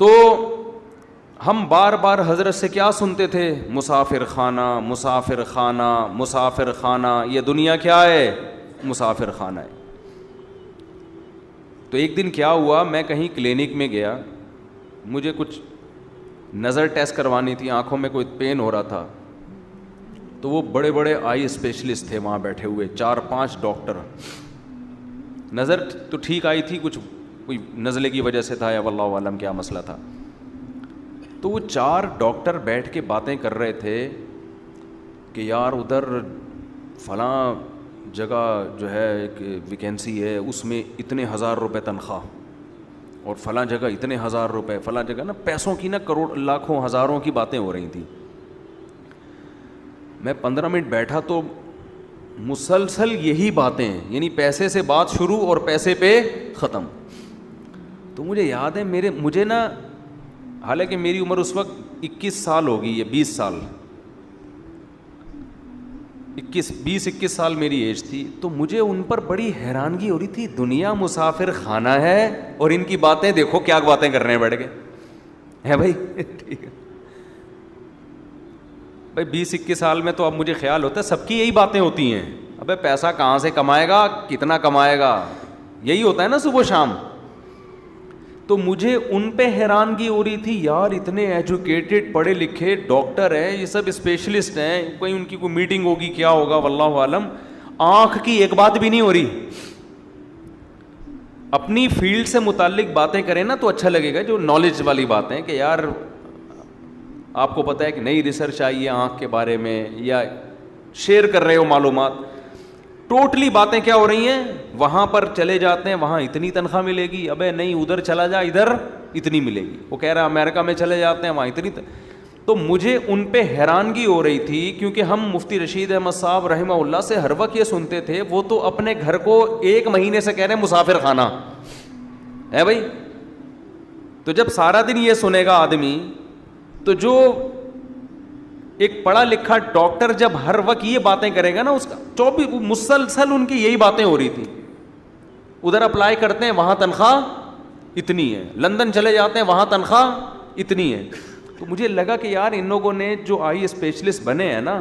تو ہم بار بار حضرت سے کیا سنتے تھے؟ مسافر خانہ، مسافر خانہ، مسافر خانہ. یہ دنیا کیا ہے؟ مسافر خانہ ہے. تو ایک دن کیا ہوا، میں کہیں کلینک میں گیا، مجھے کچھ نظر ٹیسٹ کروانی تھی، آنکھوں میں کوئی پین ہو رہا تھا. تو وہ بڑے بڑے آئی اسپیشلسٹ تھے وہاں بیٹھے ہوئے، 4-5 ڈاکٹر. نظر تو ٹھیک آئی تھی، کچھ کوئی نزلے کی وجہ سے تھا یا واللہ عالم کیا مسئلہ تھا. تو وہ 4 ڈاکٹر بیٹھ کے باتیں کر رہے تھے کہ یار ادھر فلاں جگہ جو ہے ایک ویکینسی ہے، اس میں اتنے ہزار روپے تنخواہ، اور فلاں جگہ اتنے ہزار روپے، فلاں جگہ نا پیسوں کی نا کروڑ لاکھوں ہزاروں کی باتیں ہو رہی تھیں. میں 15 منٹ بیٹھا تو مسلسل یہی باتیں، یعنی پیسے سے بات شروع اور پیسے پہ ختم. تو مجھے یاد ہے مجھے نا، حالانکہ میری عمر اس وقت 21 سال ہوگی، یہ 20 سال، 20-21 سال میری ایج تھی. تو مجھے ان پر بڑی حیرانگی ہو رہی تھی، دنیا مسافر خانہ ہے اور ان کی باتیں دیکھو کیا باتیں کر رہے ہیں بیٹھ کے. ہے بھائی ٹھیک ہے بھائی، 20-21 سال میں تو اب مجھے خیال ہوتا ہے سب کی یہی باتیں ہوتی ہیں. ابے پیسہ کہاں سے کمائے گا، کتنا کمائے گا، یہی ہوتا ہے نا صبح شام. تو مجھے ان پہ حیرانگی ہو رہی تھی، یار اتنے ایجوکیٹڈ پڑھے لکھے ڈاکٹر ہیں، یہ سب اسپیشلسٹ ہیں، کوئی ان کی کوئی میٹنگ ہوگی کیا ہوگا واللہ عالم، آنکھ کی ایک بات بھی نہیں ہو رہی. اپنی فیلڈ سے متعلق باتیں کریں نا تو اچھا لگے گا، جو نالج والی باتیں کہ یار آپ کو پتہ ہے کہ نئی ریسرچ آئی ہے آنکھ کے بارے میں، یا شیئر کر رہے ہو معلومات. ٹوٹلی باتیں کیا ہو رہی ہیں، وہاں پر چلے جاتے ہیں وہاں اتنی تنخواہ ملے گی، ابے نہیں ادھر چلا جا ادھر اتنی ملے گی. وہ کہہ رہا ہے امریکہ میں چلے جاتے ہیں وہاں اتنی تو مجھے ان پہ حیرانگی ہو رہی تھی، کیونکہ ہم مفتی رشید احمد صاحب رحمہ اللہ سے ہر وقت یہ سنتے تھے، وہ تو اپنے گھر کو 1 مہینے سے کہہ رہے ہیں مسافر خانہ ہے بھائی. تو جب سارا دن یہ سنے گا آدمی، تو جو ایک پڑھا لکھا ڈاکٹر جب ہر وقت یہ باتیں کرے گا نا، اس کا 24 مسلسل ان کی یہی باتیں ہو رہی تھی. ادھر اپلائی کرتے ہیں وہاں تنخواہ اتنی ہے، لندن چلے جاتے ہیں وہاں تنخواہ اتنی ہے. تو مجھے لگا کہ یار ان لوگوں نے جو آئی اسپیشلسٹ بنے ہیں نا،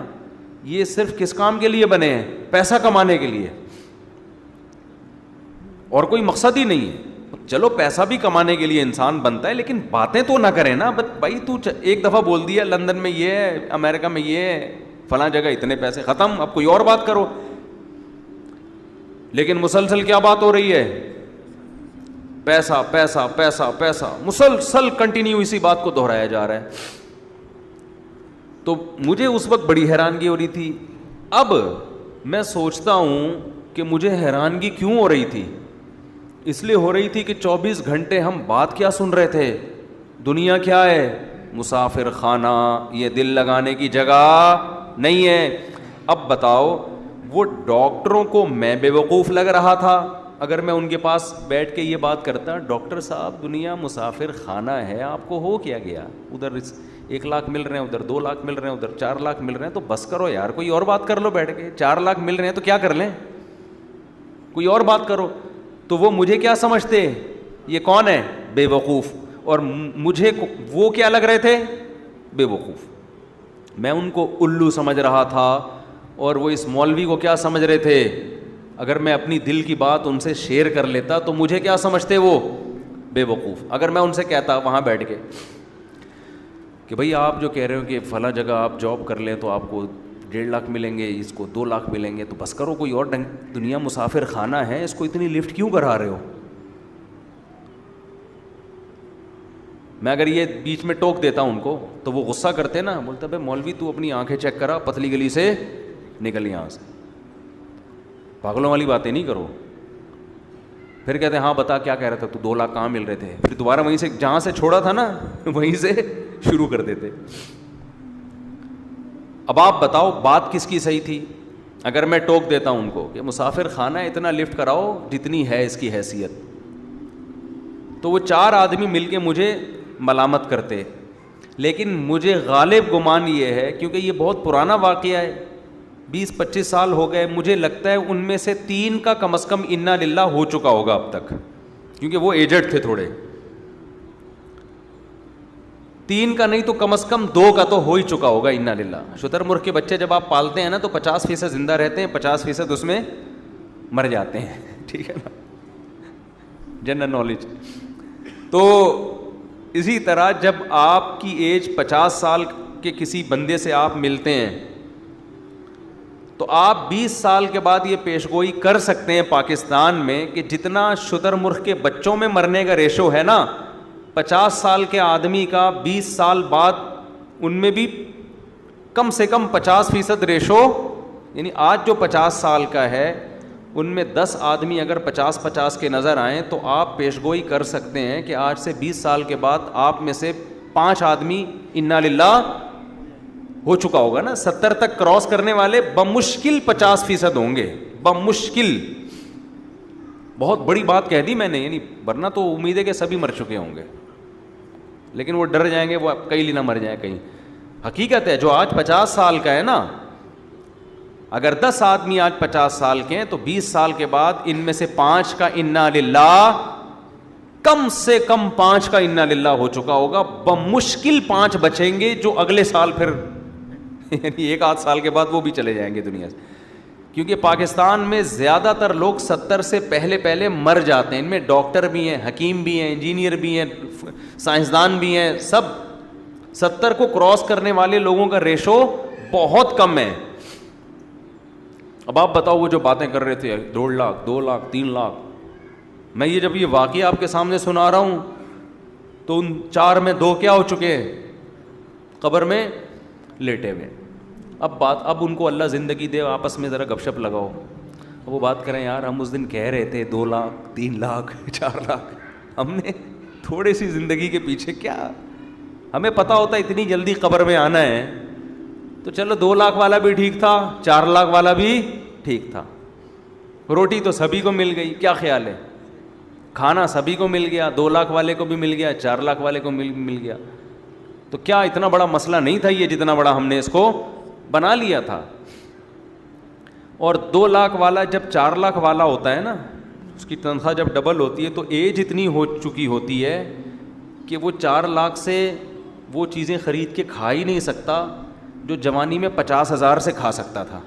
یہ صرف کس کام کے لیے بنے ہیں؟ پیسہ کمانے کے لیے، اور کوئی مقصد ہی نہیں ہے. چلو پیسہ بھی کمانے کے لیے انسان بنتا ہے، لیکن باتیں تو نہ کرے نا. بھائی تو ایک دفعہ بول دیا لندن میں یہ ہے، امریکہ میں یہ ہے، فلاں جگہ اتنے پیسے، ختم. اب کوئی اور بات کرو. لیکن مسلسل کیا بات ہو رہی ہے؟ پیسہ پیسہ پیسہ پیسہ، مسلسل کنٹینیو اسی بات کو دہرایا جا رہا ہے. تو مجھے اس وقت بڑی حیرانگی ہو رہی تھی. اب میں سوچتا ہوں کہ مجھے حیرانگی کیوں ہو رہی تھی. اس لیے ہو رہی تھی کہ 24 گھنٹے ہم بات کیا سن رہے تھے؟ دنیا کیا ہے؟ مسافر خانہ، یہ دل لگانے کی جگہ نہیں ہے. اب بتاؤ، وہ ڈاکٹروں کو میں بے وقوف لگ رہا تھا اگر میں ان کے پاس بیٹھ کے یہ بات کرتا، ڈاکٹر صاحب دنیا مسافر خانہ ہے، آپ کو ہو کیا گیا؟ ادھر 1 لاکھ مل رہے ہیں، ادھر 2 لاکھ مل رہے ہیں، ادھر 4 لاکھ مل رہے ہیں، تو بس کرو یار، کوئی اور بات کر لو بیٹھ کے. 4 لاکھ مل رہے ہیں تو کیا کر لیں، کوئی اور بات کرو. تو وہ مجھے کیا سمجھتے، یہ کون ہے؟ بے وقوف. اور مجھے وہ کیا لگ رہے تھے؟ بے وقوف. میں ان کو الو سمجھ رہا تھا، اور وہ اس مولوی کو کیا سمجھ رہے تھے؟ اگر میں اپنی دل کی بات ان سے شیئر کر لیتا تو مجھے کیا سمجھتے وہ؟ بے وقوف. اگر میں ان سے کہتا وہاں بیٹھ کے کہ بھئی آپ جو کہہ رہے ہو کہ فلاں جگہ آپ جاب کر لیں تو آپ کو 1.5 لاکھ ملیں گے، اس کو 2 لاکھ ملیں گے، تو بس کرو، کوئی اور دنیا مسافر خانہ ہے، اس کو اتنی لفٹ کیوں کرا رہے ہو؟ میں اگر یہ بیچ میں ٹوک دیتا ان کو تو وہ غصہ کرتے نا، بولتا بھائی مولوی تو اپنی آنکھیں چیک کرا، پتلی گلی سے نکل یہاں سے، پاگلوں والی باتیں نہیں کرو. پھر کہتے ہیں ہاں بتا کیا کہہ رہا تھا تو، 2 لاکھ کہاں مل رہے تھے؟ پھر دوبارہ وہیں سے جہاں سے چھوڑا تھا نا وہیں سے شروع کر دیتے. اب آپ بتاؤ بات کس کی صحیح تھی؟ اگر میں ٹوک دیتا ہوں ان کو کہ مسافر خانہ اتنا لفٹ کراؤ جتنی ہے اس کی حیثیت، تو وہ 4 آدمی مل کے مجھے ملامت کرتے. لیکن مجھے غالب گمان یہ ہے، کیونکہ یہ بہت پرانا واقعہ ہے، 20-25 سال ہو گئے، مجھے لگتا ہے ان میں سے 3 کا کم از کم انا للہ ہو چکا ہوگا اب تک، کیونکہ وہ ایجڈ تھے تھوڑے. 3 کا نہیں تو کم از کم 2 کا تو ہو ہی چکا ہوگا. انا للہ. شتر مرغ کے بچے جب آپ پالتے ہیں نا تو 50% زندہ رہتے ہیں, 50% اس میں مر جاتے ہیں. ٹھیک ہے نا, جنرل نالج. تو اسی طرح جب آپ کی ایج 50 سال کے کسی بندے سے آپ ملتے ہیں تو آپ 20 سال کے بعد یہ پیشگوئی کر سکتے ہیں پاکستان میں کہ جتنا شتر مرغ کے بچوں میں مرنے کا ریشو ہے نا, 50 سال کے آدمی کا 20 سال بعد ان میں بھی کم سے کم 50% ریشو, یعنی آج جو 50 سال کا ہے ان میں 10 آدمی اگر 50-50 کے نظر آئیں تو آپ پیشگوئی کر سکتے ہیں کہ آج سے 20 سال کے بعد آپ میں سے 5 آدمی انا للہ ہو چکا ہوگا نا. 70 تک کراس کرنے والے بمشکل 50% ہوں گے, بمشکل. بہت بڑی بات کہہ دی میں نے, یعنی ورنہ تو امید ہے کہ سبھی مر چکے ہوں گے, لیکن وہ ڈر جائیں گے وہ کہیں نہ مر جائیں کہیں. حقیقت ہے جو آج 50 سال کا ہے نا, اگر 10 آدمی آج 50 سال کے ہیں تو 20 سال کے بعد ان میں سے 5 کا انا للہ, کم سے کم 5 کا انا للہ ہو چکا ہوگا. بمشکل 5 بچیں گے جو اگلے سال پھر یعنی 1-8 سال کے بعد وہ بھی چلے جائیں گے دنیا سے. کیونکہ پاکستان میں زیادہ تر لوگ 70 سے پہلے مر جاتے ہیں. ان میں ڈاکٹر بھی ہیں, حکیم بھی ہیں, انجینئر بھی ہیں, سائنسدان بھی ہیں, سب 70 کو کراس کرنے والے لوگوں کا ریشو بہت کم ہے. اب آپ بتاؤ وہ جو باتیں کر رہے تھے 1.5 لاکھ 2 لاکھ 3 لاکھ, میں یہ جب یہ واقعہ آپ کے سامنے سنا رہا ہوں تو ان 4 میں 2 کیا ہو چکے ہیں, قبر میں لیٹے ہوئے. اب ان کو اللہ زندگی دے, آپس میں ذرا گپ شپ لگاؤ, وہ بات کریں یار ہم اس دن کہہ رہے تھے 2 لاکھ 3 لاکھ 4 لاکھ, ہم نے تھوڑی سی زندگی کے پیچھے کیا, ہمیں پتہ ہوتا اتنی جلدی قبر میں آنا ہے تو چلو 2 لاکھ والا بھی ٹھیک تھا, 4 لاکھ والا بھی ٹھیک تھا. روٹی تو سبھی کو مل گئی, کیا خیال ہے, کھانا سبھی کو مل گیا, 2 لاکھ والے کو بھی مل گیا, 4 لاکھ والے کو مل گیا. تو کیا اتنا بڑا مسئلہ نہیں تھا یہ جتنا بڑا ہم نے اس کو بنا لیا تھا. اور 2 لاکھ والا جب 4 لاکھ والا ہوتا ہے نا, اس کی تنخواہ جب ڈبل ہوتی ہے تو ایج اتنی ہو چکی ہوتی ہے کہ وہ 4 لاکھ سے وہ چیزیں خرید کے کھا ہی نہیں سکتا جو جوانی میں 50,000 سے کھا سکتا تھا.